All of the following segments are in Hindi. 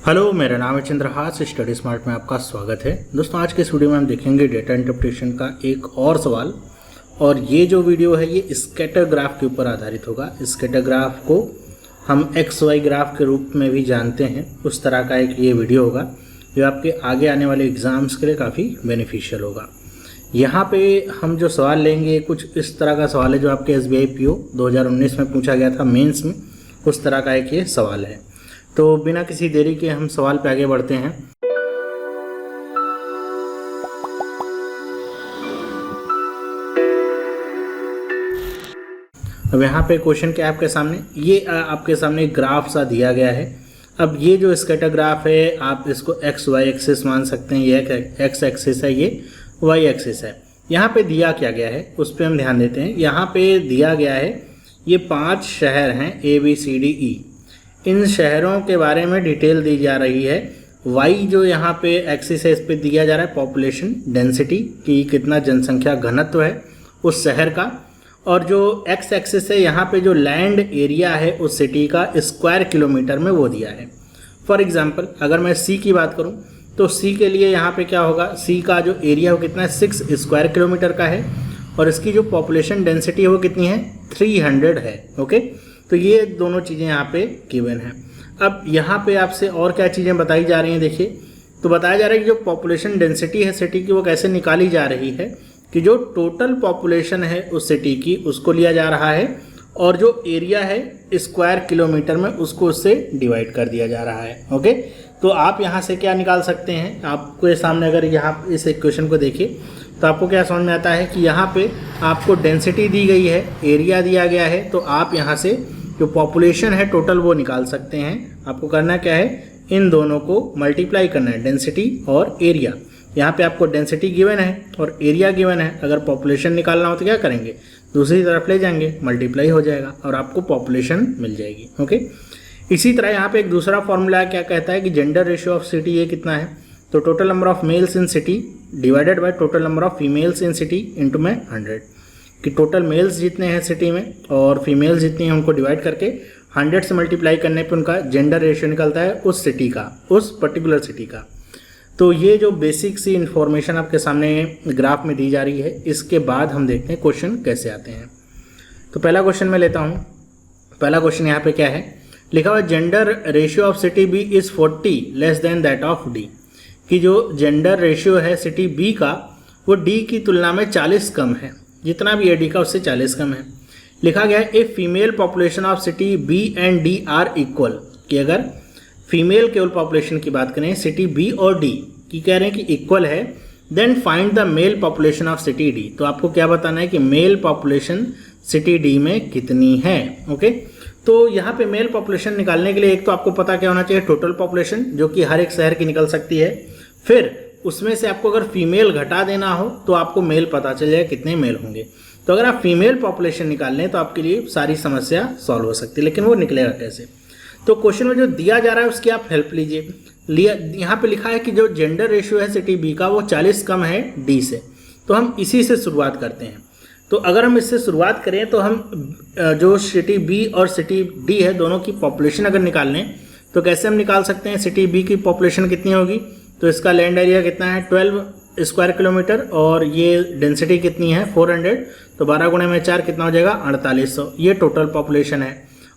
हेलो, मेरा नाम है चंद्रहास। स्टडी स्मार्ट में आपका स्वागत है। दोस्तों, आज के इस वीडियो में हम देखेंगे डेटा इंटरप्रिटेशन का एक और सवाल। और ये जो वीडियो है ये स्कैटर ग्राफ के ऊपर आधारित होगा। स्कैटर ग्राफ को हम XY ग्राफ के रूप में भी जानते हैं। उस तरह का एक ये वीडियो होगा जो आपके आगे आने वाले एग्जाम्स के लिए काफ़ी बेनिफिशियल होगा। यहाँ पे हम जो सवाल लेंगे कुछ इस तरह का सवाल है जो आपके SBI PO 2019 में पूछा गया था मेंस में। उस तरह का एक ये सवाल है। तो बिना किसी देरी के हम सवाल पे आगे बढ़ते हैं। अब यहाँ पे क्वेश्चन क्या है आपके सामने, ये आपके सामने एक ग्राफ सा दिया गया है। अब ये जो स्कैटर ग्राफ है आप इसको XY एक्सिस मान सकते हैं। ये X एक्सिस है, ये Y एक्सिस है। यहाँ पे दिया क्या गया है उस पर हम ध्यान देते हैं। यहाँ पे दिया गया है ये 5 शहर हैं ABCDE। इन शहरों के बारे में डिटेल दी जा रही है। Y जो यहाँ पे एक्सिस है इस पे दिया जा रहा है पॉपुलेशन डेंसिटी की, कितना जनसंख्या घनत्व है उस शहर का। और जो X एक्सिस है यहाँ पे जो लैंड एरिया है उस सिटी का स्क्वायर किलोमीटर में वो दिया है। फॉर एग्जांपल अगर मैं C की बात करूँ तो C के लिए यहाँ पे क्या होगा, C का जो एरिया वो कितना है 6 स्क्वायर किलोमीटर का है। और इसकी जो पॉपुलेशन डेंसिटी है वो कितनी है 300 है। ओके, तो ये दोनों चीज़ें यहाँ पे गिवन है। अब यहाँ पे आपसे और क्या चीज़ें बताई जा रही हैं, देखिए। तो बताया जा रहा है कि जो पॉपुलेशन डेंसिटी है सिटी की वो कैसे निकाली जा रही है कि जो टोटल पॉपुलेशन है उस सिटी की उसको लिया जा रहा है और जो एरिया है स्क्वायर किलोमीटर में उसको उससे डिवाइड कर दिया जा रहा है। ओके, तो आप यहाँ से क्या निकाल सकते हैं, आपके सामने अगर यहाँ इस इक्वेशन को देखिए तो आपको क्या समझ में आता है कि यहाँ पे आपको डेंसिटी दी गई है, एरिया दिया गया है। तो आप यहाँ से जो पॉपुलेशन है टोटल वो निकाल सकते हैं। आपको करना क्या है, इन दोनों को मल्टीप्लाई करना है, डेंसिटी और एरिया। यहाँ पे आपको डेंसिटी गिवन है और एरिया गिवन है। अगर पॉपुलेशन निकालना हो तो क्या करेंगे, दूसरी तरफ ले जाएंगे, मल्टीप्लाई हो जाएगा और आपको पॉपुलेशन मिल जाएगी। ओके, इसी तरह यहाँ पे एक दूसरा फॉर्मूला क्या कहता है कि जेंडर रेशियो ऑफ सिटी ये कितना है, तो total number of males in city divided by total number of females in city into में 100, कि टोटल मेल्स जितने हैं सिटी में और फीमेल्स जितनी हैं उनको डिवाइड करके 100 से मल्टीप्लाई करने पे उनका जेंडर रेशियो निकलता है उस सिटी का, उस पर्टिकुलर सिटी का। तो ये जो बेसिक सी इन्फॉर्मेशन आपके सामने ग्राफ में दी जा रही है, इसके बाद हम देखते हैं क्वेश्चन कैसे आते हैं। तो पहला क्वेश्चन मैं लेता हूँ। पहला क्वेश्चन यहाँ पे क्या है, लिखा हुआ gender ratio of city B is 40 less than that of D, कि जो जेंडर रेशियो है सिटी B का वो D की तुलना में 40 कम है। जितना भी है D का उससे 40 कम है। लिखा गया है a female population of city B and D are equal, कि अगर फीमेल केवल पॉपुलेशन की बात करें सिटी B और D की कह रहे हैं कि इक्वल है, then find the male population of city D। तो आपको क्या बताना है कि मेल पॉपुलेशन सिटी D में कितनी है। ओके, तो यहाँ पे मेल पॉपुलेशन निकालने के लिए एक तो आपको पता क्या होना चाहिए, टोटल पॉपुलेशन जो कि हर एक शहर की निकल सकती है। फिर उसमें से आपको अगर फीमेल घटा देना हो तो आपको मेल पता चल जाए कितने मेल होंगे। तो अगर आप फीमेल पॉपुलेशन निकाल लें तो आपके लिए सारी समस्या सॉल्व हो सकती है। लेकिन वो निकलेगा कैसे, तो क्वेश्चन में जो दिया जा रहा है उसकी आप हेल्प लीजिए। यहाँ पे लिखा है कि जो जेंडर रेशियो है सिटी B का वो 40 कम है D से। तो हम इसी से शुरुआत करते हैं। तो अगर हम इससे शुरुआत करें तो हम जो सिटी B और सिटी D है दोनों की पॉपुलेशन अगर निकाल लें तो कैसे हम निकाल सकते हैं। सिटी B की पॉपुलेशन कितनी होगी, तो इसका लैंड एरिया कितना है 12 स्क्वायर किलोमीटर और ये डेंसिटी कितनी है 400, तो 12 गुणे में 4 कितना हो जाएगा 4800। ये टोटल पॉपुलेशन है।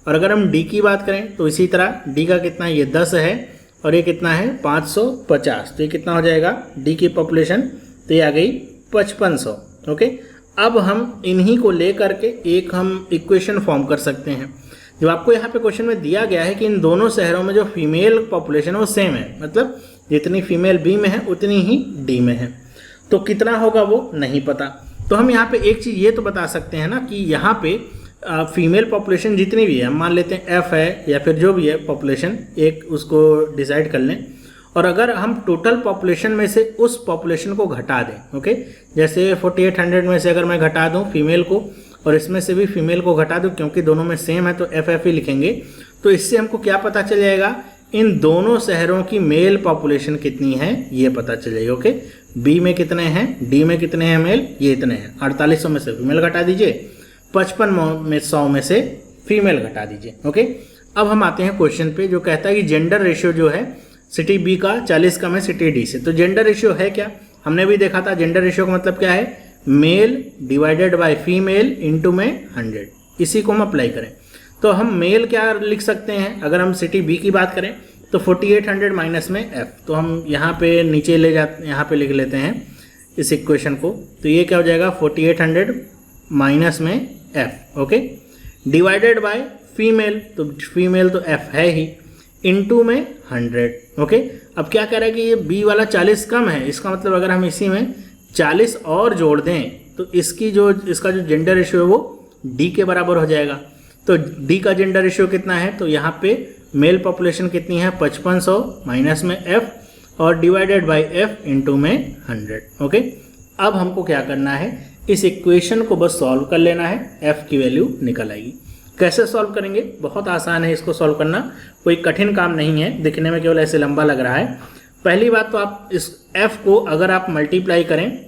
और अगर हम D की बात करें तो इसी तरह D का कितना है, ये 10 है और ये कितना है 550, तो ये कितना हो जाएगा D की पॉपुलेशन, तो ये आ गई 5500। ओके, अब हम इन्हीं को ले करके एक हम इक्वेशन फॉर्म कर सकते हैं। जो आपको यहाँ पे क्वेश्चन में दिया गया है कि इन दोनों शहरों में जो फीमेल पॉपुलेशन है वो सेम है, मतलब जितनी फीमेल B में है उतनी ही D में है। तो कितना होगा वो नहीं पता। तो हम यहाँ पे एक चीज़ ये तो बता सकते हैं ना कि यहाँ पे फीमेल पॉपुलेशन जितनी भी है, हम मान लेते हैं F है या फिर जो भी है पॉपुलेशन, एक उसको डिसाइड कर लें। और अगर हम टोटल पॉपुलेशन में से उस पॉपुलेशन को घटा दें, ओके, जैसे 4800 में से अगर मैं घटा दूं फीमेल को और इसमें से भी फीमेल को घटा दूं, क्योंकि दोनों में सेम है तो FF ही लिखेंगे। तो इससे हमको क्या पता चल जाएगा, इन दोनों शहरों की मेल पॉपुलेशन कितनी है ये पता चल जाएगी। ओके, B में कितने हैं, D में कितने हैं मेल, ये इतने हैं। 4800 में से फीमेल घटा दीजिए, 5500 में से फीमेल घटा दीजिए। ओके, अब हम आते हैं क्वेश्चन पे जो कहता है कि जेंडर रेशियो जो है सिटी बी का 40 कम है सिटी डी से। तो जेंडर रेशियो है क्या, हमने भी देखा था जेंडर रेशियो का मतलब क्या है, male divided by female into में 100, इसी को हम अप्लाई करें। तो हम मेल क्या लिख सकते हैं, अगर हम सिटी बी की बात करें तो 4800 माइनस में एफ, तो हम यहाँ पे नीचे ले जाते, यहाँ पे लिख लेते हैं इस इक्वेशन को। तो ये क्या हो जाएगा 4800 माइनस में F, okay, divided by female, तो फीमेल तो एफ है ही, इनटू में 100, ओके। अब क्या कह रहा है कि ये बी वाला 40 कम है, इसका मतलब अगर हम इसी में 40 और जोड़ दें तो इसका जो जेंडर रेशियो है वो डी के बराबर हो जाएगा। तो डी का जेंडर रेशियो कितना है, तो यहाँ पे मेल पॉपुलेशन कितनी है 5500 माइनस में एफ और डिवाइडेड बाय एफ इंटू में 100, ओके। अब हमको क्या करना है, इस इक्वेशन को बस सॉल्व कर लेना है, एफ की वैल्यू निकल आएगी। कैसे सॉल्व करेंगे, बहुत आसान है इसको सॉल्व करना, कोई कठिन काम नहीं है, दिखने में केवल ऐसे लंबा लग रहा है। पहली बात तो आप इस एफ को अगर आप मल्टीप्लाई करें,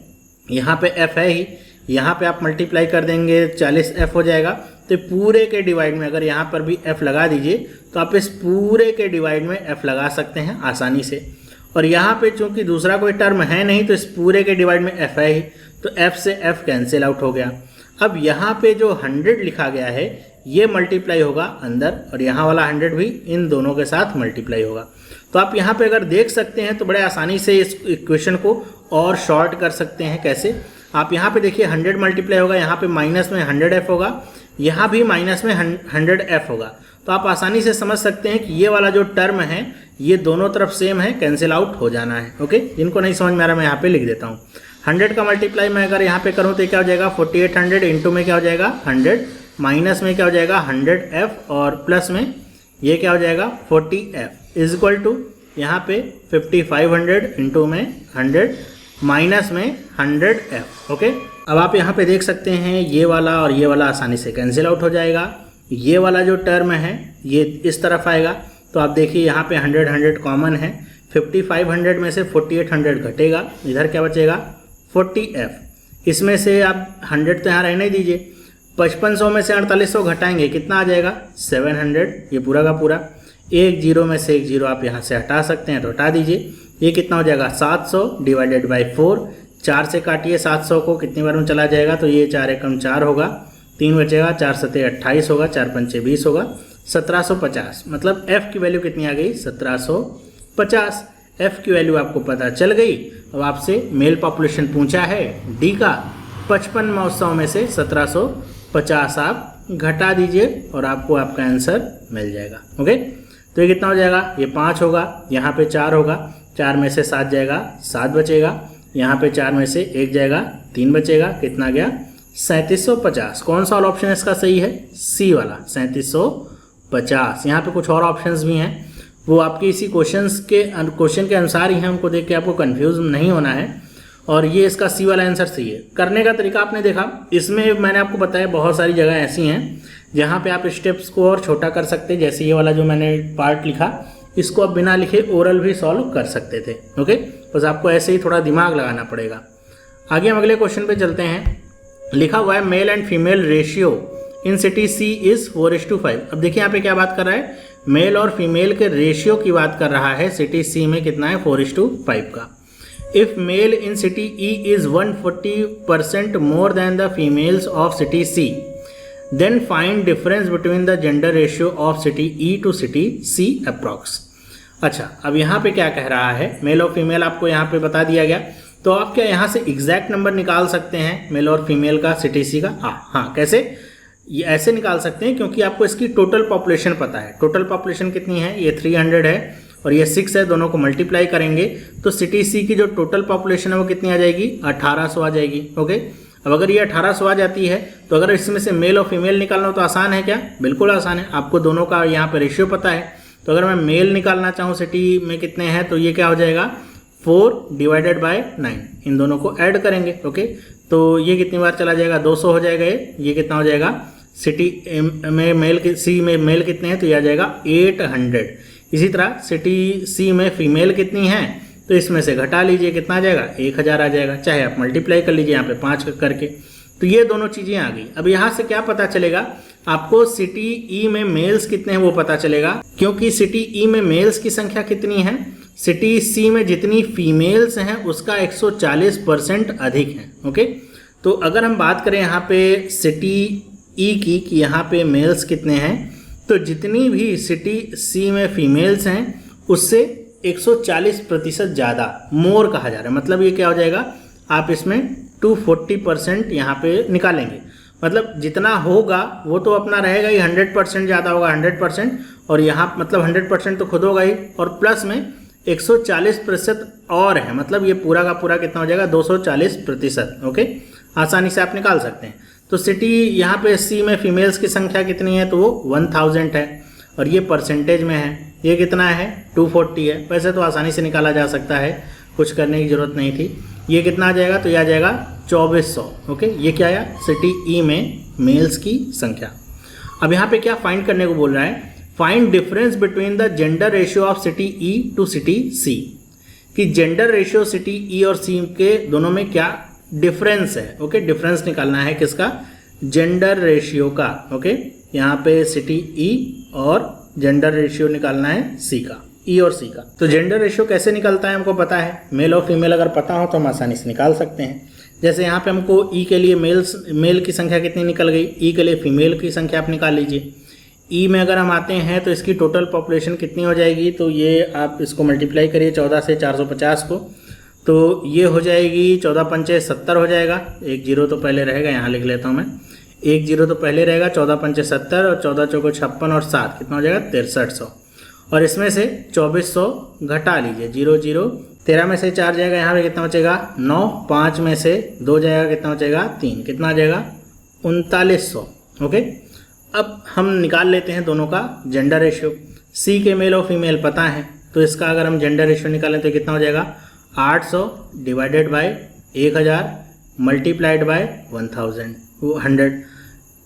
यहाँ पे एफ है ही, यहाँ पे आप मल्टीप्लाई कर देंगे 40 एफ हो जाएगा, तो पूरे के डिवाइड में अगर यहाँ पर भी एफ लगा दीजिए तो आप इस पूरे के डिवाइड में एफ लगा सकते हैं आसानी से। और यहाँ पे चूंकि दूसरा कोई टर्म है नहीं तो इस पूरे के डिवाइड में एफ है ही, तो एफ से एफ कैंसिल आउट हो गया। अब यहाँ पे जो 100 लिखा गया है ये मल्टीप्लाई होगा अंदर, और यहाँ वाला 100 भी इन दोनों के साथ मल्टीप्लाई होगा। तो आप यहाँ पे अगर देख सकते हैं तो बड़े आसानी से इस इक्वेशन को और शॉर्ट कर सकते हैं। कैसे, आप यहाँ पे देखिए 100 मल्टीप्लाई होगा, यहाँ पे माइनस में 100f होगा, यहाँ भी माइनस में 100f होगा। तो आप आसानी से समझ सकते हैं कि ये वाला जो टर्म है ये दोनों तरफ सेम है, कैंसिल आउट हो जाना है, ओके। जिनको नहीं समझ में आ रहा मैं यहाँ पे लिख देता हूँ। 100 का मल्टीप्लाई मैं अगर यहाँ पे करूँ तो क्या हो जाएगा 4800 इंटू में क्या हो जाएगा 100, माइनस में क्या हो जाएगा 100f और प्लस में ये क्या हो जाएगा 40f इज इक्वल टू यहाँ पे 5500 इंटू में 100 माइनस में 100f, ओके। अब आप यहाँ पे देख सकते हैं ये वाला और ये वाला आसानी से कैंसिल आउट हो जाएगा। ये वाला जो टर्म है ये इस तरफ आएगा, तो आप देखिए यहाँ पे 100 कॉमन है, 5500 में से 4800 घटेगा, इधर क्या बचेगा 40f। इसमें से आप 100 तो यहाँ रहने दीजिए, 5500 में से 4800 घटाएंगे कितना आ जाएगा 700, ये पूरा का पूरा। एक जीरो में से एक जीरो आप यहाँ से हटा सकते हैं तो हटा दीजिए, ये कितना हो जाएगा 700 डिवाइडेड बाई 4, 4 से काटिए 700 को, कितनी बार में चला जाएगा तो ये 4 एकम 4 होगा, 3 बचेगा, 4 सते 28 होगा, 4 पंचे 20 होगा, 1750। मतलब f की वैल्यू कितनी आ गई 1750। f की वैल्यू आपको पता चल गई। अब आपसे मेल पॉपुलेशन पूछा है d का, 5500 में से 1750 आप घटा दीजिए और आपको आपका आंसर मिल जाएगा, ओके। तो ये कितना हो जाएगा, ये 5 होगा, यहाँ पे 4 होगा, 4 में से 7 जाएगा, 7 बचेगा, यहाँ पे 4 में से 1 जाएगा, 3 बचेगा, कितना गया 3750। कौन सा वाला ऑप्शन इसका सही है, सी वाला 3750। यहाँ पे कुछ और ऑप्शंस भी हैं, वो आपके इसी क्वेश्चन के अनुसार ही हैं, उनको देख के आपको कंफ्यूज नहीं होना है। और ये इसका सी वाला आंसर सही है। करने का तरीका आपने देखा, इसमें मैंने आपको बताया बहुत सारी जगह ऐसी हैं जहाँ पे आप स्टेप्स को और छोटा कर सकते हैं। जैसे ये वाला जो मैंने पार्ट लिखा, इसको आप बिना लिखे ओरल भी सॉल्व कर सकते थे, ओके। बस आपको ऐसे ही थोड़ा दिमाग लगाना पड़ेगा। आगे हम अगले क्वेश्चन पे चलते हैं। लिखा हुआ है male and female ratio in city C is 4:5। अब देखिए यहाँ पे क्या बात कर रहा है, मेल और फीमेल के रेशियो की बात कर रहा है। सिटी सी में कितना है 4:5 का। If male in city E is 140% more than the females of city C, then find difference between the gender ratio of city E to city C approx. अच्छा, अब यहाँ पे क्या कह रहा है, मेल और फीमेल आपको यहाँ पे बता दिया गया, तो आप क्या यहाँ से एग्जैक्ट नंबर निकाल सकते हैं मेल और फीमेल का सिटी सी का। हाँ, कैसे, ये ऐसे निकाल सकते हैं क्योंकि आपको इसकी टोटल पॉपुलेशन पता है। टोटल पॉपुलेशन कितनी है, ये 300 है और ये 6 है, दोनों को मल्टीप्लाई करेंगे तो सिटी सी की जो टोटल पॉपुलेशन है वो कितनी आ जाएगी 1800 आ जाएगी, ओके। अब अगर ये 1800 आ जाती है तो अगर इसमें से मेल और फीमेल निकालना हो तो आसान है क्या, बिल्कुल आसान है। आपको दोनों का यहाँ पे रेशियो पता है, तो अगर मैं मेल निकालना चाहूँ सिटी में कितने हैं तो ये क्या हो जाएगा 4 डिवाइडेड बाय 9, इन दोनों को ऐड करेंगे, ओके। तो ये कितनी बार चला जाएगा 200 हो जाएगा, ये कितना हो जाएगा सिटी में मेल, सी में मेल कितने हैं तो ये आ जाएगा 800। इसी तरह सिटी सी में फीमेल कितनी है तो इसमें से घटा लीजिए, कितना आ जाएगा 1000 आ जाएगा, चाहे आप मल्टीप्लाई कर लीजिए यहाँ पे 5 करके। तो ये दोनों चीज़ें आ गई। अब यहाँ से क्या पता चलेगा आपको, सिटी ई में मेल्स कितने हैं वो पता चलेगा, क्योंकि सिटी ई में मेल्स की संख्या कितनी है सिटी सी में जितनी फीमेल्स हैं उसका 140% अधिक है। ओके, तो अगर हम बात करें यहाँ पे सिटी ई की कि यहाँ पे मेल्स कितने हैं, तो जितनी भी सिटी सी में फीमेल्स हैं उससे 140% ज़्यादा मोर कहा जा रहा है। मतलब ये क्या हो जाएगा, आप इसमें 240% यहाँ पे निकालेंगे। मतलब जितना होगा वो तो अपना रहेगा ही, 100% ज़्यादा होगा 100%, और यहाँ मतलब 100% तो खुद होगा ही, और प्लस में 140% और है, मतलब ये पूरा का पूरा कितना हो जाएगा 240%। ओके, आसानी से आप निकाल सकते हैं। तो सिटी यहाँ पे सी में फीमेल्स की संख्या कितनी है, तो वो 1000 है, और ये परसेंटेज में है, ये कितना है 240 है। वैसे तो आसानी से निकाला जा सकता है, कुछ करने की ज़रूरत नहीं थी। ये कितना आ जाएगा, तो ये आ जाएगा 2400। ओके, ये क्या आया, सिटी ई में मेल्स की संख्या। अब यहाँ पे क्या फाइंड करने को बोल रहा है, find difference between the gender ratio of city E to city C, कि जेंडर रेशियो सिटी ई और सी के दोनों में क्या डिफरेंस है। ओके, डिफरेंस निकालना है किसका, जेंडर रेशियो का। ओके, यहाँ पे सिटी ई और जेंडर रेशियो निकालना है सी का, ई और सी का। तो जेंडर रेशियो कैसे निकलता है हमको पता है, मेल और फीमेल अगर पता हो तो हम आसानी से निकाल सकते हैं। जैसे यहाँ पे हमको ई के लिए मेल की संख्या कितनी निकल गई, ई के लिए फीमेल की संख्या आप निकाल लीजिए। ई में अगर हम आते हैं तो इसकी टोटल पॉपुलेशन कितनी हो जाएगी, तो ये आप इसको मल्टीप्लाई करिए 14 से 450 को, तो ये हो जाएगी 14 पंचे 70 हो जाएगा, एक जीरो तो पहले रहेगा, यहाँ लिख लेता हूँ मैं, एक जीरो तो पहले रहेगा, 14 पंचे 70 और 14 चौको 56 और 7 कितना हो जाएगा 6300, और इसमें से 2400 घटा लीजिए, 0 0, 13 में से 4 जाएगा, यहाँ पे कितना बचेगा 9, 5 में से 2 जाएगा, कितना बचेगा 3, कितना आ जाएगा 3900। ओके, अब हम निकाल लेते हैं दोनों का जेंडर रेशियो। सी के मेल और फीमेल पता है, तो इसका अगर हम जेंडर रेशियो निकालें तो कितना हो जाएगा 800 divided by 1000 multiplied by 1000, 100,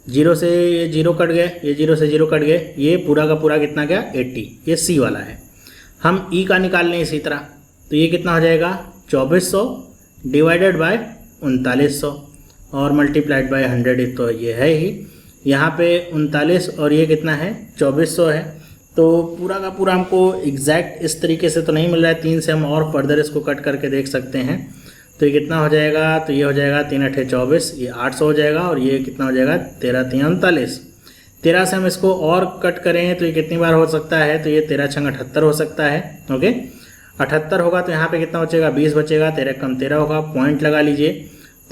zero से ये जीरो कट गए, ये जीरो से जीरो कट गए, ये पूरा का पूरा कितना गया 80, ये सी वाला है। हम ई का निकाल लें इसी तरह, तो ये कितना हो जाएगा 2400 डिवाइडेड बाय 3900 और मल्टीप्लाइड बाय 100, तो ये है ही यहाँ पे 39 और ये कितना है 2400 है। तो पूरा का पूरा हमको एग्जैक्ट इस तरीके से तो नहीं मिल रहा है, 3 से हम और फर्दर इसको कट करके देख सकते हैं। तो ये कितना हो जाएगा, तो ये हो जाएगा 3 8 24, ये 800 हो जाएगा, और ये कितना हो जाएगा 13 3 39। 13 से हम इसको और कट करें तो ये कितनी बार हो सकता है, तो ये 13 6 78 हो सकता है। ओके, 78 होगा तो यहाँ पे कितना बचेगा 20 बचेगा, 13 कम 13 होगा, पॉइंट लगा लीजिए,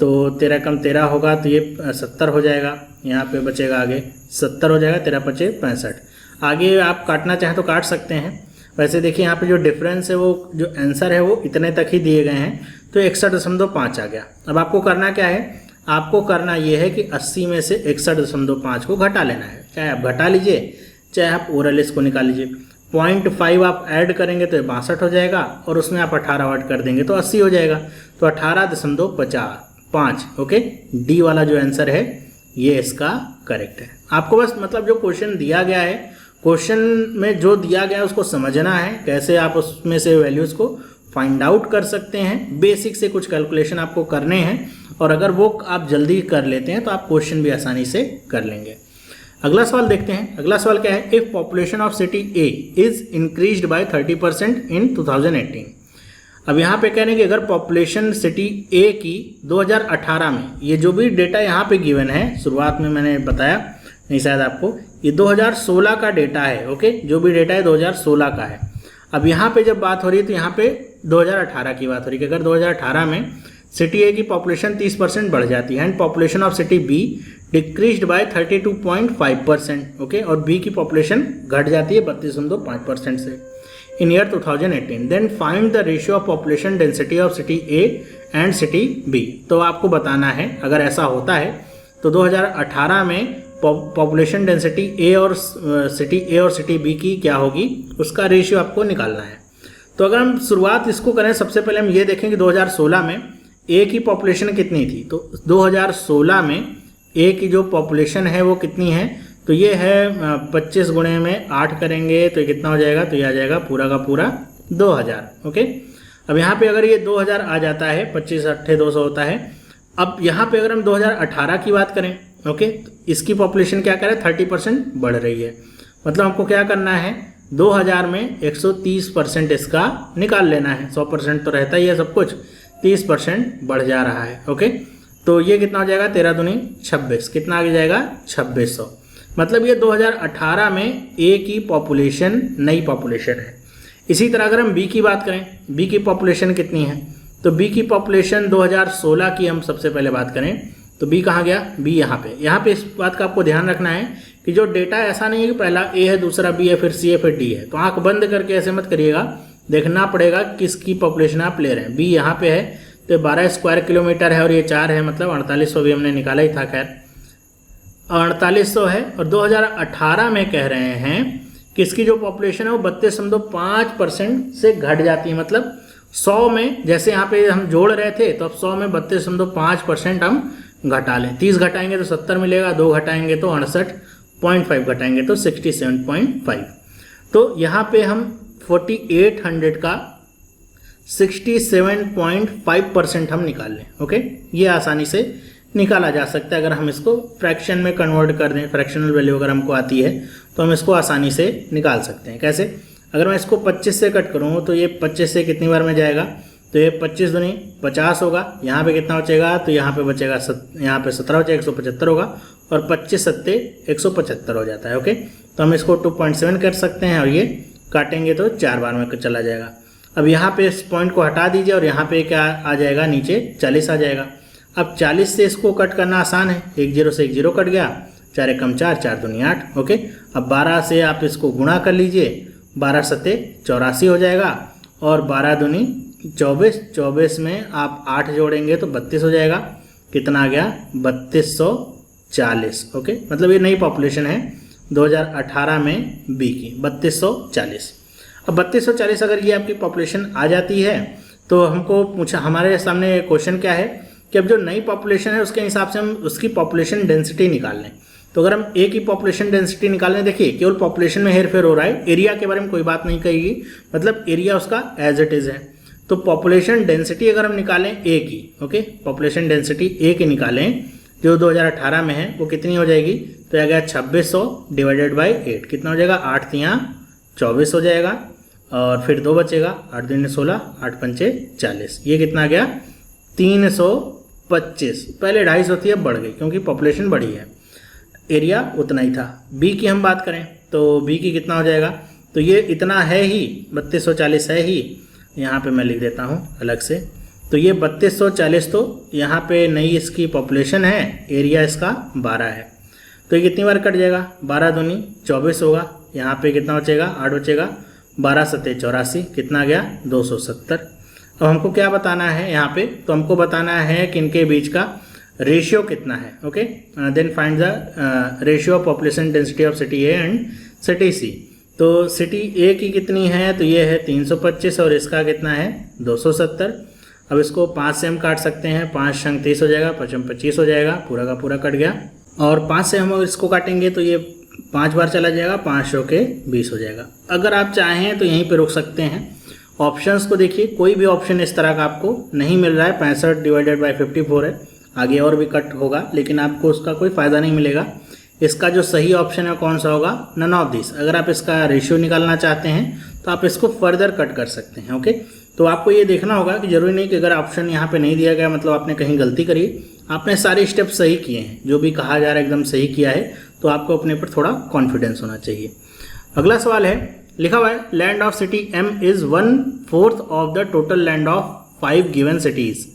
तो 13 कम 13 होगा तो ये 70 हो जाएगा, यहाँ पे बचेगा आगे 70 हो जाएगा, 13 5 65। आगे आप काटना चाहें तो काट सकते हैं। वैसे देखिए यहाँ पे जो डिफरेंस है वो जो आंसर है वो इतने तक ही दिए गए हैं, तो 61.5 आ गया। अब आपको करना क्या है, आपको करना ये है कि 80 में से 61.5 को घटा लेना है। चाहे आप घटा लीजिए, चाहे आप ओरल इसको निकाल लीजिए। 0.5 आप ऐड करेंगे तो 62 हो जाएगा, और उसमें आप 18 ऐड कर देंगे तो 80 हो जाएगा, तो 18.5। ओके, डी वाला जो आंसर है ये इसका करेक्ट है। आपको बस मतलब जो क्वेश्चन दिया गया है, क्वेश्चन में जो दिया गया है उसको समझना है, कैसे आप उसमें से वैल्यूज़ को फाइंड आउट कर सकते हैं। बेसिक से कुछ कैलकुलेशन आपको करने हैं, और अगर वो आप जल्दी कर लेते हैं तो आप क्वेश्चन भी आसानी से कर लेंगे। अगला सवाल देखते हैं। अगला सवाल क्या है, if population of city A is increased by 30% इन 2018। अब यहाँ पे कह रहे हैं कि अगर पॉपुलेशन सिटी ए की 2018 में, ये जो भी डेटा यहाँ पे गिवन है, शुरुआत में मैंने बताया नहीं शायद आपको, ये 2016 का डेटा है। ओके, जो भी डेटा है 2016 का है। अब यहाँ पे जब बात हो रही है तो यहाँ पे 2018 की बात हो रही है कि अगर 2018 में सिटी ए की पॉपुलेशन 30% बढ़ जाती है, and population of city B decreased by 32.5%। Okay, और बी की पॉपुलेशन घट जाती है 32.5% से in year 2018, then find the ratio of population density of city A and city B. तो आपको बताना है अगर ऐसा होता है तो 2018 में पॉपुलेशन डेंसिटी ए और सिटी बी की क्या होगी, उसका रेशियो आपको निकालना है। तो अगर हम शुरुआत इसको करें, सबसे पहले हम ये देखें कि 2016 में ए की पॉपुलेशन कितनी थी। तो 2016 में ए की जो पॉपुलेशन है वो कितनी है, तो ये है 25 गुणे में 8 करेंगे तो ये कितना हो जाएगा, तो ये आ जाएगा पूरा का पूरा 2000। ओके, अब यहाँ पे अगर ये 2000 आ जाता है, 25 8 200 होता है। अब यहाँ पे अगर हम 2018 की बात करें, ओके, तो इसकी पॉपुलेशन क्या करें 30% बढ़ रही है। मतलब हमको क्या करना है, 2000 में 130% इसका निकाल लेना है। 100% तो रहता ही है सब कुछ, 30% बढ़ जा रहा है। ओके, तो ये कितना हो जाएगा, 13 दूनी 26, कितना आगे जाएगा 2600। मतलब ये 2018 में ए की पॉपुलेशन नई पॉपुलेशन है। इसी तरह अगर हम बी की बात करें, बी की पॉपुलेशन कितनी है, तो बी की पॉपुलेशन 2016 की हम सबसे पहले बात करें तो बी कहाँ गया, बी यहाँ पे इस बात का आपको ध्यान रखना है कि जो डेटा ऐसा नहीं है कि पहला ए है, दूसरा बी है, फिर सी है, फिर डी है। तो आंख बंद करके ऐसे मत करिएगा, देखना पड़ेगा किसकी पॉपुलेशन आप ले रहे हैं। बी यहाँ पे है तो 12 स्क्वायर किलोमीटर है और ये 4 है, मतलब 4800 भी हमने निकाला ही था। खैर 4800 है और 2018 में कह रहे हैं कि इसकी जो पॉपुलेशन है वो 32.5% से घट जाती है। मतलब 100 में जैसे यहाँ पे हम जोड़ रहे थे तो अब 100 में 32.5% हम घटा लें। 30 घटाएंगे तो 70 मिलेगा, 2 घटाएंगे तो 68.5, घटाएंगे तो 67.5। तो यहाँ पे हम 4800 का 67.5% हम निकाल लें। ओके, ये आसानी से निकाला जा सकता है अगर हम इसको फ्रैक्शन में कन्वर्ट कर दें। फ्रैक्शनल वैल्यू अगर हमको आती है तो हम इसको आसानी से निकाल सकते हैं। कैसे, अगर मैं इसको 25 से कट करूँ तो ये 25 से कितनी बार में जाएगा, तो ये 25 दूनी 50 होगा। यहाँ पे कितना बचेगा, तो यहाँ पे बचेगा यहाँ पे 17 बचेगा, 175 होगा और 25 सत्ते 175 हो जाता है। ओके, तो हम इसको 2.7 कर सकते हैं और ये काटेंगे तो 4 बार में चला जाएगा। अब यहाँ पे इस पॉइंट को हटा दीजिए और यहाँ पे क्या आ जाएगा, नीचे 40 आ जाएगा। अब 40 से इसको कट करना आसान है, 1 0 से 1 0 कट गया, 4 एकम 4, 4 दूनी 8। ओके, अब 12 से आप इसको गुणा कर लीजिए, 12 सत्ते 84 हो जाएगा और 12 दूनी 24, 24 में आप 8 जोड़ेंगे तो 32 हो जाएगा। कितना आ गया, 3240। ओके, मतलब ये नई पॉपुलेशन है 2018 में बी की 3240। अब 3240 अगर ये आपकी पॉपुलेशन आ जाती है तो हमको पूछा, हमारे सामने क्वेश्चन क्या है कि अब जो नई पॉपुलेशन है उसके हिसाब से हम उसकी पॉपुलेशन डेंसिटी निकाल लें। तो अगर हम ए की पॉपुलेशन डेंसिटी निकालने, देखिए केवल पॉपुलेशन में हेरफेर हो रहा है, एरिया के बारे में कोई बात नहीं कहेगी, मतलब एरिया उसका एज इट इज है। तो पॉपुलेशन डेंसिटी अगर हम निकालें ए की, ओके, पॉपुलेशन डेंसिटी ए की निकालें जो 2018 में है वो कितनी हो जाएगी, तो आ गया 2600 डिवाइडेड बाई 8, कितना हो जाएगा, 8 तियाँ 24 हो जाएगा और फिर 2 बचेगा, 8 दूनी 16, 8 पंचे 40, ये कितना आ गया 325। पहले 250 थी, अब बढ़ गई क्योंकि पॉपुलेशन बढ़ी है, एरिया उतना ही था। बी की हम बात करें तो बी की कितना हो जाएगा, तो ये इतना है ही, 3240 है ही, यहाँ पे मैं लिख देता हूँ अलग से। तो ये 3240 तो यहाँ पे नई इसकी पॉपुलेशन है, एरिया इसका 12 है, तो ये कितनी बार कट जाएगा, 12 दूनी 24 होगा, यहाँ पे कितना बचेगा, 8 बचेगा, 12 सत्ते 84, कितना गया 270। अब हमको क्या बताना है यहाँ पे, तो हमको बताना है कि इनके बीच का रेशियो कितना है। Okay, then find the ratio of population density of city A and city C. तो सिटी ए की कितनी है, तो ये है 325 और इसका कितना है 270। अब इसको 5 से हम काट सकते हैं, 5 संग 30 हो जाएगा, 5 25 हो जाएगा, पूरा का पूरा कट गया। और 5 से हम इसको काटेंगे तो ये 5 बार चला जाएगा, 5 के 20 हो जाएगा। अगर आप चाहें तो यहीं पे रुक सकते हैं। ऑप्शंस को देखिए, कोई भी ऑप्शन इस तरह का आपको नहीं मिल रहा है। 65 डिवाइडेड बाई 54 है, आगे और भी कट होगा लेकिन आपको उसका कोई फ़ायदा नहीं मिलेगा। इसका जो सही ऑप्शन है कौन सा होगा, नन ऑफ दिस। अगर आप इसका रेशियो निकालना चाहते हैं तो आप इसको फर्दर कट कर सकते हैं। ओके, तो आपको ये देखना होगा कि जरूरी नहीं कि अगर ऑप्शन यहाँ पे नहीं दिया गया मतलब आपने कहीं गलती करी, आपने सारे स्टेप सही किए हैं, जो भी कहा जा रहा है एकदम सही किया है, तो आपको अपने पर थोड़ा कॉन्फिडेंस होना चाहिए। अगला सवाल है, लिखा हुआ है land of city M is 1/4 of the total land of 5 given cities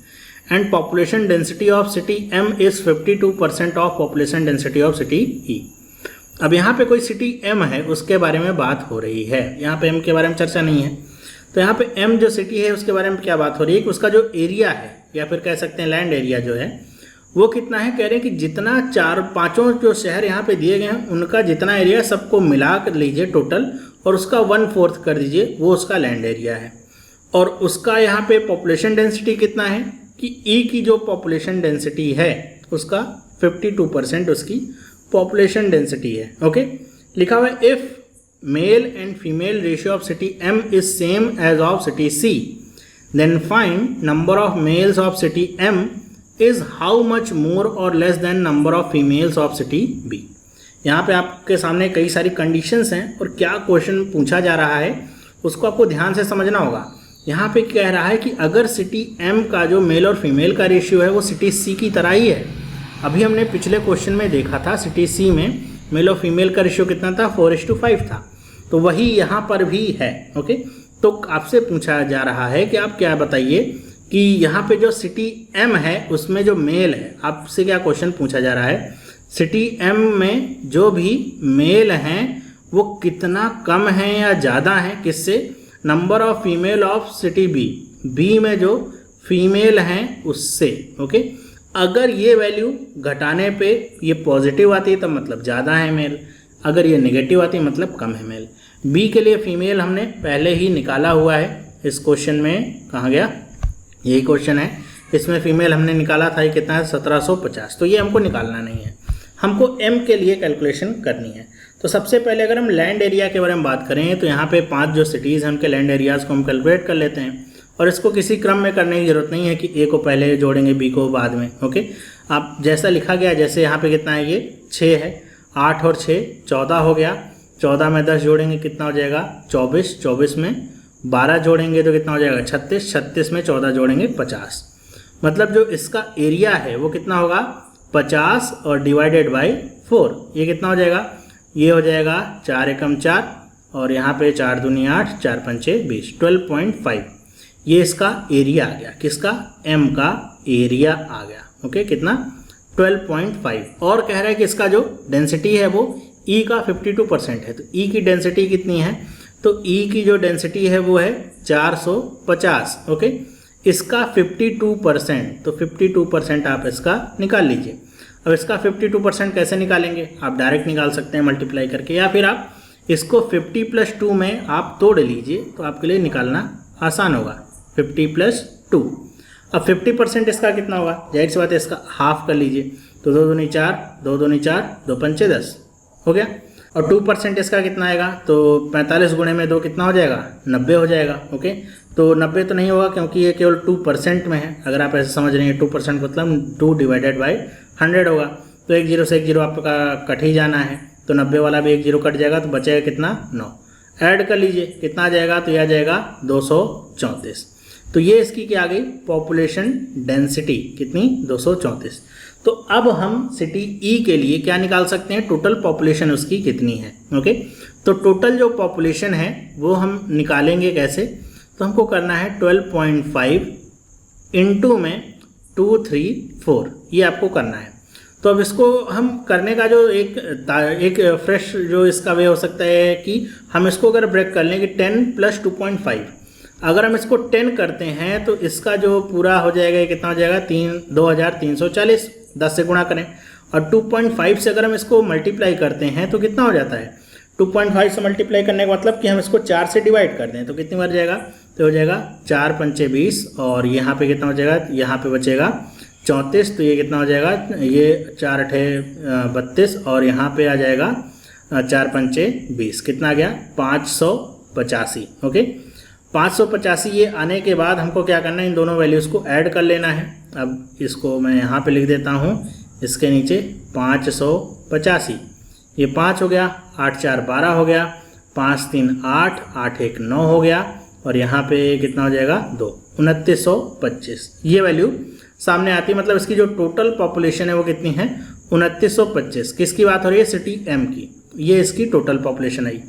and population density of city M is 52% of population density of city E। अब यहाँ पे कोई सिटी M है उसके बारे में बात हो रही है, यहाँ पे M के बारे में चर्चा नहीं है। तो यहाँ पे M जो सिटी है उसके बारे में क्या बात हो रही है कि उसका जो एरिया है या फिर कह सकते हैं लैंड एरिया जो है वो कितना है, कह रहे हैं कि जितना 4-5 जो शहर यहाँ पे दिए गए हैं उनका जितना एरिया सबको मिला कर लीजिए टोटल और उसका 1/4 कर दीजिए, वो उसका लैंड एरिया है। और उसका यहाँ पे पॉपुलेशन डेंसिटी कितना है कि ई की जो पॉपुलेशन डेंसिटी है उसका 52% उसकी पॉपुलेशन डेंसिटी है। ओके, लिखा हुआ है if male and female ratio of city M is same as of city C then find number of males of city M is how much more और less than number of females of city B. यहाँ पे आपके सामने कई सारी कंडीशंस हैं और क्या क्वेश्चन पूछा जा रहा है उसको आपको ध्यान से समझना होगा। यहाँ पे कह रहा है कि अगर सिटी M का जो मेल और फीमेल का रेशियो है वो सिटी C की तरह ही है। अभी हमने पिछले क्वेश्चन में देखा था सिटी C में मेल और फीमेल का रेशियो कितना था, 4:5 था, तो वही यहाँ पर भी है। ओके, तो आपसे पूछा जा रहा है कि आप क्या बताइए कि यहाँ पे जो सिटी M है उसमें जो मेल है, आपसे क्या क्वेश्चन पूछा जा रहा है, सिटी M में जो भी मेल हैं वो कितना कम है या ज़्यादा है किससे, number of female of city B में जो फीमेल हैं उससे। ओके, अगर ये वैल्यू घटाने पे ये पॉजिटिव आती है तो मतलब ज़्यादा है मेल, अगर ये नेगेटिव आती है मतलब कम है मेल। बी के लिए फीमेल हमने पहले ही निकाला हुआ है, इस क्वेश्चन में कहाँ गया, यही क्वेश्चन है, इसमें फीमेल हमने निकाला था, ये कितना है 1750, तो ये हमको निकालना नहीं है, हमको M के लिए कैलकुलेशन करनी है। तो सबसे पहले अगर हम लैंड एरिया के बारे में बात करें तो यहाँ पे 5 जो सिटीज़ हैं उनके लैंड एरियाज़ को हम कैलकुलेट कर लेते हैं और इसको किसी क्रम में करने की ज़रूरत नहीं है कि A को पहले जोड़ेंगे B को बाद में। ओके, आप जैसा लिखा गया, जैसे यहाँ पे कितना है, ये 6 है, 8 और 6 14 हो गया, 14 में 10 जोड़ेंगे कितना हो जाएगा 24, 24 में 12 जोड़ेंगे तो कितना हो जाएगा 36, 36 में 14 जोड़ेंगे 50। मतलब जो इसका एरिया है वो कितना होगा 50 और डिवाइडेड बाई 4, ये कितना हो जाएगा, ये हो जाएगा 4 एकम 4 और यहाँ पे 4 दूनी 8, 4 पंचे 20, 12.5, ये इसका एरिया आ गया, किसका, M का एरिया आ गया। ओके, कितना 12.5। और कह रहा है कि इसका जो डेंसिटी है वो E का 52% है, तो E की डेंसिटी कितनी है, तो E की जो डेंसिटी है वो है 450। ओके, इसका 52%, तो 52% आप इसका निकाल लीजिए। अब इसका 52% कैसे निकालेंगे, आप डायरेक्ट निकाल सकते हैं मल्टीप्लाई करके, या फिर आप इसको 50 + 2 में आप तोड़ लीजिए तो आपके लिए निकालना आसान होगा। 50 + 2, अब 50% इसका कितना होगा, जाहिर सी बात है इसका हाफ कर लीजिए, तो 2 दूनी 4, 2 दूनी 4, 2 पंचे 10 हो गया। और 2% इसका कितना आएगा, तो 45 गुणे में 2 कितना हो जाएगा 90 हो जाएगा। ओके, तो 90 तो नहीं होगा क्योंकि ये केवल 2% में है, अगर आप ऐसे समझ रहे हैं 2% मतलब 2 डिवाइडेड बाई 100 होगा, तो 1 0 से 1 0 आपका कट ही जाना है, तो 90 वाला भी 1 0 कट जाएगा तो बचेगा कितना 9, ऐड कर लीजिए कितना आ जाएगा, तो यह आ जाएगा 234। तो ये इसकी क्या आ गई पॉपुलेशन डेंसिटी, कितनी 234। तो अब हम सिटी E के लिए क्या निकाल सकते हैं, टोटल पॉपुलेशन उसकी कितनी है। ओके, तो टोटल जो पॉपुलेशन है वो हम निकालेंगे कैसे, तो हमको करना है 12.5 इंटू में 234, ये आपको करना है। तो अब इसको हम करने का जो एक फ्रेश जो इसका वे हो सकता है कि हम इसको अगर ब्रेक कर लें कि 10 + 2.5, अगर हम इसको 10 करते हैं तो इसका जो पूरा हो जाएगा ये कितना हो जाएगा 2340, 10 से गुणा करें, और 2.5 से अगर हम इसको मल्टीप्लाई करते हैं तो कितना हो जाता है, 2.5 से मल्टीप्लाई करने का मतलब कि हम इसको 4 से डिवाइड कर दें तो कितनी बार जाएगा, तो हो जाएगा 4 पंचे 20 और यहाँ पे कितना हो जाएगा, यहाँ पे बचेगा 34, तो ये कितना हो जाएगा, ये 4 अठे 32 और यहाँ पे आ जाएगा 4 पंचे 20, कितना आ गया 585। ओके, 585 ये आने के बाद हमको क्या करना है, इन दोनों वैल्यूज़ को ऐड कर लेना है। अब इसको मैं यहाँ पे लिख देता हूँ, इसके नीचे 585, ये 5 हो गया, 8 4 12 हो गया, 5 3 8, 8 1 9 हो गया, और यहाँ पे कितना हो जाएगा 2, 2925। ये वैल्यू सामने आती है, मतलब इसकी जो टोटल पॉपुलेशन है वो कितनी है 2925। किसकी बात हो रही है, सिटी M की, ये इसकी टोटल पॉपुलेशन आई।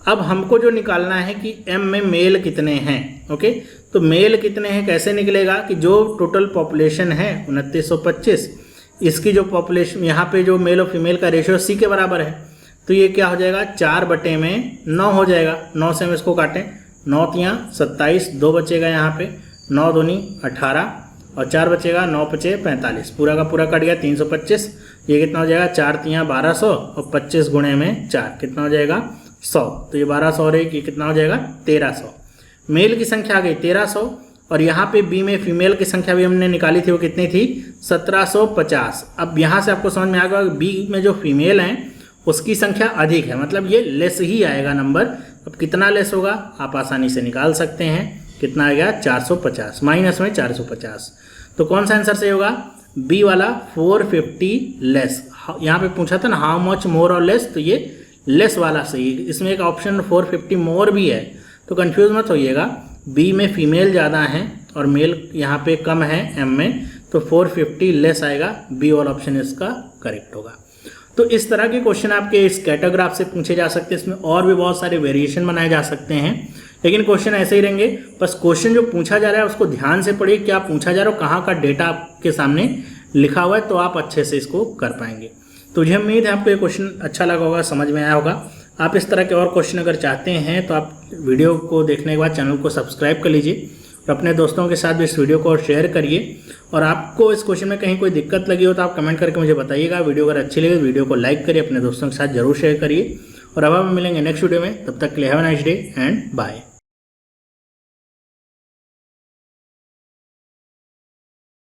अब हमको जो निकालना है कि M में मेल कितने हैं। ओके, तो मेल कितने हैं कैसे निकलेगा कि जो टोटल पॉपुलेशन है 2925, इसकी जो पॉपुलेशन यहाँ पे जो मेल और फीमेल का रेशियो C के बराबर है, तो ये क्या हो जाएगा 4/9 हो जाएगा। 9 से हम इसको काटें, 9 तियाँ 27, 2 बचेगा यहाँ पे, 9 दूनी 18 और 4 बचेगा, 9 पचे 45, पूरा का पूरा कट गया 325। ये कितना हो जाएगा 4 तियाँ 1200 और 25 गुणे में 4 कितना हो जाएगा 100, तो ये 1200 और एक ये कितना हो जाएगा 1300। मेल की संख्या आ गई 1300, और यहाँ पे बी में फीमेल की संख्या भी हमने निकाली थी, वो कितनी थी 1750। अब यहाँ से आपको समझ में आ गया बी में जो फीमेल हैं उसकी संख्या अधिक है, मतलब ये लेस ही आएगा नंबर। अब कितना लेस होगा आप आसानी से निकाल सकते हैं, कितना आ गया 450, माइनस में 450। तो कौन सा आंसर सही होगा, बी वाला 450 लेस, यहाँ पे पूछा था ना हाउ मच मोर और लेस, तो ये लेस वाला सही है। इसमें एक ऑप्शन 450 मोर भी है, तो कंफ्यूज मत होइएगा। बी में फीमेल ज़्यादा हैं और मेल यहाँ पे कम है एम में, तो 450 लेस आएगा, बी वाला ऑप्शन इसका करेक्ट होगा। तो इस तरह के क्वेश्चन आपके स्कैटरग्राफ से पूछे जा सकते हैं। इसमें और भी बहुत सारे वेरिएशन बनाए जा सकते हैं, लेकिन क्वेश्चन ऐसे ही रहेंगे। बस क्वेश्चन जो पूछा जा रहा है उसको ध्यान से पढ़िए, क्या पूछा जा रहा है, कहाँ का डेटा आपके सामने लिखा हुआ है, तो आप अच्छे से इसको कर पाएंगे। तो मुझे उम्मीद है आपको ये क्वेश्चन अच्छा लगा होगा, समझ में आया होगा। आप इस तरह के और क्वेश्चन अगर चाहते हैं तो आप वीडियो को देखने के बाद चैनल को सब्सक्राइब कर लीजिए और अपने दोस्तों के साथ भी इस वीडियो को शेयर करिए। और आपको इस क्वेश्चन में कहीं कोई दिक्कत लगी हो तो आप कमेंट करके मुझे बताइएगा। वीडियो अगर अच्छी लगे तो वीडियो को लाइक करिए, अपने दोस्तों के साथ जरूर शेयर करिए। और अब हम मिलेंगे नेक्स्ट वीडियो में, तब तक के लिए have a nice day and bye.